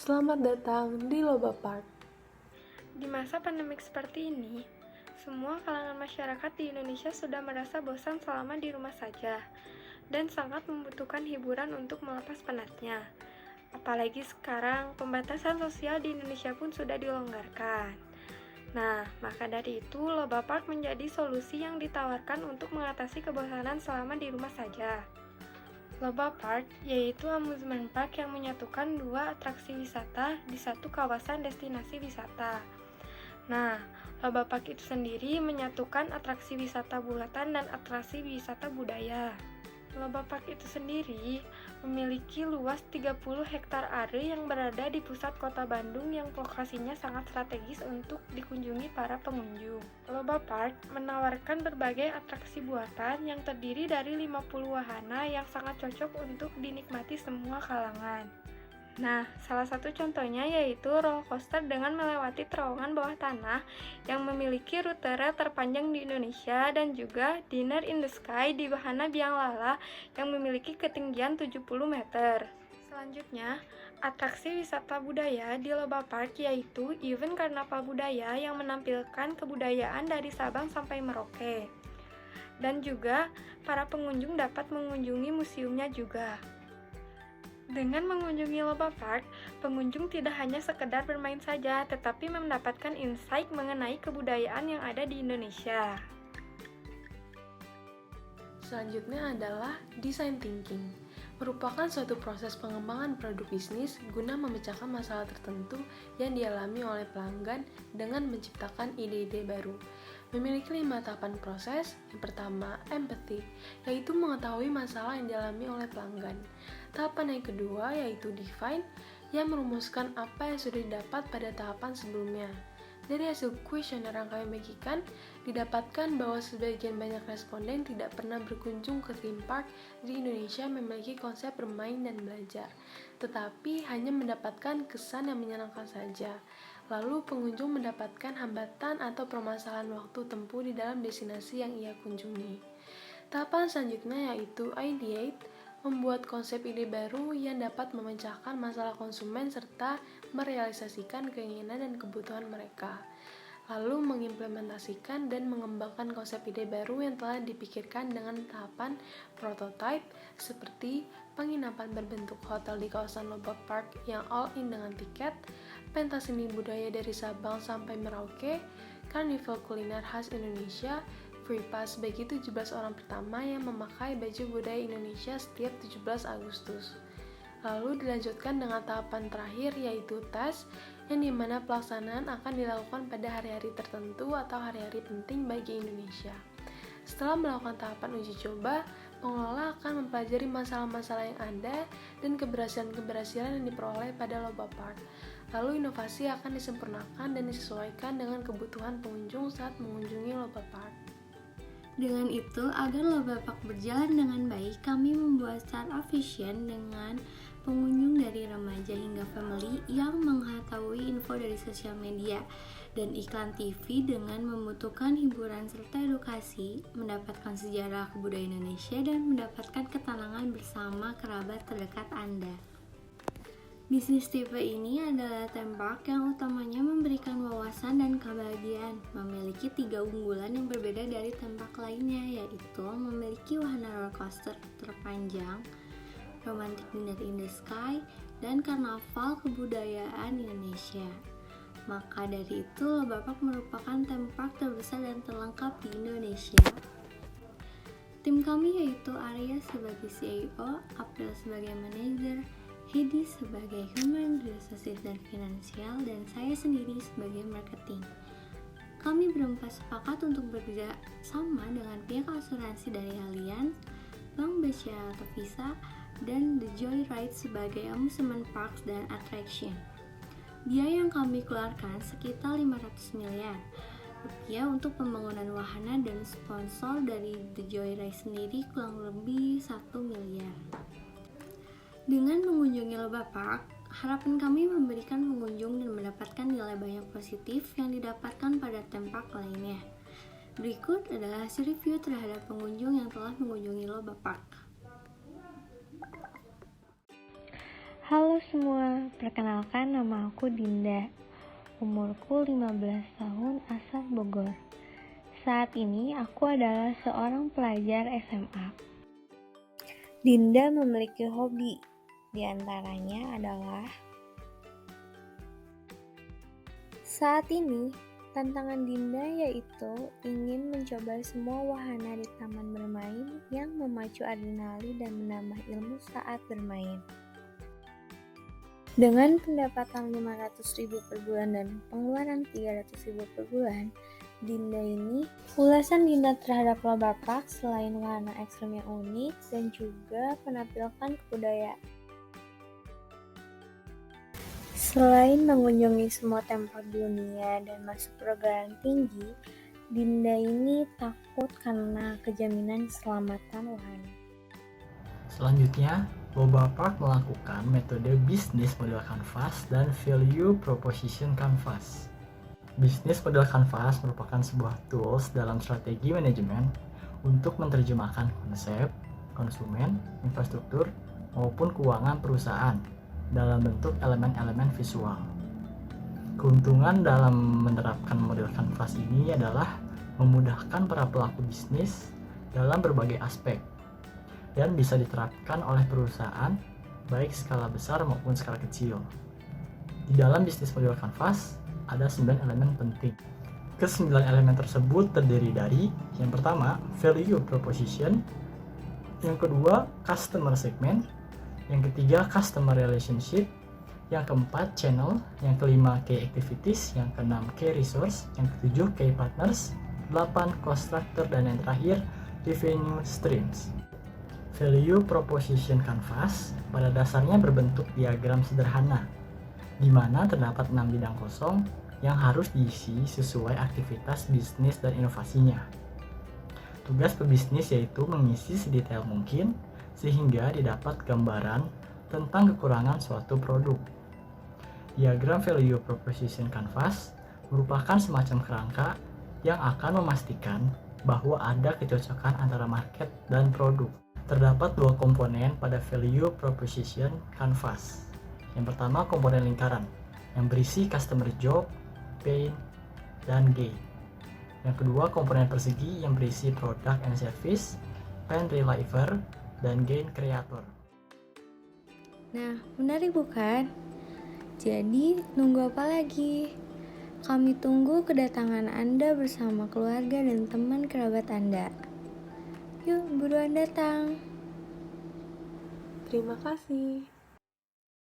Selamat datang di Loba Park. Di masa pandemik seperti ini, semua kalangan masyarakat di Indonesia sudah merasa bosan selama di rumah saja dan sangat membutuhkan hiburan untuk melepas penatnya. Apalagi sekarang pembatasan sosial di Indonesia pun sudah dilonggarkan. Nah, maka dari itu Loba Park menjadi solusi yang ditawarkan untuk mengatasi kebosanan selama di rumah saja. Loba Park yaitu amusement park yang menyatukan dua atraksi wisata di satu kawasan destinasi wisata. Nah, Loba Park itu sendiri menyatukan atraksi wisata buatan dan atraksi wisata budaya. Loba Park itu sendiri memiliki luas 30 hektar area yang berada di pusat kota Bandung yang lokasinya sangat strategis untuk dikunjungi para pengunjung. Loba Park menawarkan berbagai atraksi buatan yang terdiri dari 50 wahana yang sangat cocok untuk dinikmati semua kalangan. Nah, salah satu contohnya yaitu roller coaster dengan melewati terowongan bawah tanah yang memiliki rute rel terpanjang di Indonesia dan juga Dinner in the Sky di wahana Biang Lala yang memiliki ketinggian 70 meter. Selanjutnya, atraksi wisata budaya di Loba Park yaitu event karnaval budaya yang menampilkan kebudayaan dari Sabang sampai Merauke. Dan juga para pengunjung dapat mengunjungi museumnya juga. Dengan mengunjungi Loba Park, pengunjung tidak hanya sekedar bermain saja, tetapi mendapatkan insight mengenai kebudayaan yang ada di Indonesia. Selanjutnya adalah design thinking, merupakan suatu proses pengembangan produk bisnis guna memecahkan masalah tertentu yang dialami oleh pelanggan dengan menciptakan ide-ide baru. Memiliki 5 tahapan proses. Yang pertama, empathy, yaitu mengetahui masalah yang dialami oleh pelanggan. Tahapan yang kedua yaitu define, yang merumuskan apa yang sudah didapat pada tahapan sebelumnya. Dari hasil kuesioner yang kami bagikan, didapatkan bahwa sebagian banyak responden tidak pernah berkunjung ke theme park di Indonesia memiliki konsep bermain dan belajar, tetapi hanya mendapatkan kesan yang menyenangkan saja. Lalu pengunjung mendapatkan hambatan atau permasalahan waktu tempuh di dalam destinasi yang ia kunjungi. Tahapan selanjutnya yaitu ideate, membuat konsep ide baru yang dapat memecahkan masalah konsumen serta merealisasikan keinginan dan kebutuhan mereka. Lalu mengimplementasikan dan mengembangkan konsep ide baru yang telah dipikirkan dengan tahapan prototype seperti penginapan berbentuk hotel di kawasan Loba Park yang all-in dengan tiket, pentas seni budaya dari Sabang sampai Merauke, karnival kuliner khas Indonesia, free pass bagi 17 orang pertama yang memakai baju budaya Indonesia setiap 17 Agustus. Lalu dilanjutkan dengan tahapan terakhir yaitu tes, yang dimana pelaksanaan akan dilakukan pada hari-hari tertentu atau hari-hari penting bagi Indonesia. Setelah melakukan tahapan uji coba, pengelola akan mempelajari masalah-masalah yang ada dan keberhasilan-keberhasilan yang diperoleh pada Loba Park. Lalu inovasi akan disempurnakan dan disesuaikan dengan kebutuhan pengunjung saat mengunjungi Loba Park. Dengan itu, agar Loba Park berjalan dengan baik, kami membuat startup vision dengan pengunjung dari remaja hingga family yang mengetahui info dari sosial media dan iklan TV dengan membutuhkan hiburan serta edukasi, mendapatkan sejarah kebudayaan Indonesia dan mendapatkan ketenangan bersama kerabat terdekat Anda. Bisnis tipe ini adalah theme park yang utamanya memberikan wawasan dan kebahagiaan, memiliki 3 unggulan yang berbeda dari theme park lainnya, yaitu memiliki wahana roller coaster terpanjang, romantic dinner in the sky, dan karnaval kebudayaan Indonesia. Maka dari itu, Loba Park merupakan theme park terbesar dan terlengkap di Indonesia. Tim kami yaitu Arya sebagai CEO, April sebagai manajer, Heidi sebagai Human Resources dan Finansial, dan saya sendiri sebagai marketing. Kami berempat sepakat untuk bekerja sama dengan pihak asuransi dari Allianz, Bank BCA atau Visa, dan The Joyride sebagai amusement parks dan attraction. Biaya yang kami keluarkan sekitar 500 miliar rupiah untuk pembangunan wahana, dan sponsor dari The Joyride sendiri kurang lebih 1 miliar. Dengan mengunjungi Loba Park, harapan kami memberikan pengunjung dan mendapatkan nilai banyak positif yang didapatkan pada theme park lainnya. Berikut adalah hasil review terhadap pengunjung yang telah mengunjungi Loba Park. Halo semua, perkenalkan nama aku Dinda. Umurku 15 tahun, asal Bogor. Saat ini aku adalah seorang pelajar SMA. Dinda memiliki hobi, di antaranya adalah saat ini tantangan Dinda yaitu ingin mencoba semua wahana di taman bermain yang memacu adrenalin dan menambah ilmu saat bermain. Dengan pendapatan 500.000 per bulan dan pengeluaran 300.000 per bulan, Dinda ini, ulasan Dinda terhadap lomba park selain warna ekstrem yang unik dan juga menampilkan kebudayaan. Selain mengunjungi semua tempat dunia dan masuk perguruan tinggi, Dinda ini takut karena kejaminan keselamatan wahana. Selanjutnya, Lomba Park melakukan metode bisnis model canvas dan value proposition canvas. Bisnis model canvas merupakan sebuah tools dalam strategi manajemen untuk menerjemahkan konsep, konsumen, infrastruktur, maupun keuangan perusahaan dalam bentuk elemen-elemen visual. Keuntungan dalam menerapkan model canvas ini adalah memudahkan para pelaku bisnis dalam berbagai aspek dan bisa diterapkan oleh perusahaan baik skala besar maupun skala kecil. Di dalam bisnis model canvas ada 9 elemen penting. Ke-9 elemen tersebut terdiri dari yang pertama, value proposition, yang kedua, customer segment, yang ketiga, customer relationship, yang keempat, channel, yang kelima, key activities, yang keenam, key resource, yang ketujuh, key partners, 8, cost structure, dan yang terakhir, revenue streams. Value proposition canvas pada dasarnya berbentuk diagram sederhana, di mana terdapat 6 bidang kosong yang harus diisi sesuai aktivitas bisnis dan inovasinya. Tugas pebisnis yaitu mengisi sedetail mungkin sehingga didapat gambaran tentang kekurangan suatu produk. Diagram value proposition canvas merupakan semacam kerangka yang akan memastikan bahwa ada kecocokan antara market dan produk. Terdapat 2 komponen pada value proposition canvas. Yang pertama, komponen lingkaran yang berisi customer job, pain, dan gain. Yang kedua, komponen persegi yang berisi product and service, pain reliever, dan gain creator. Nah, menarik bukan? Jadi, nunggu apa lagi? Kami tunggu kedatangan Anda bersama keluarga dan teman kerabat Anda. Yuk, buruan datang. Terima kasih.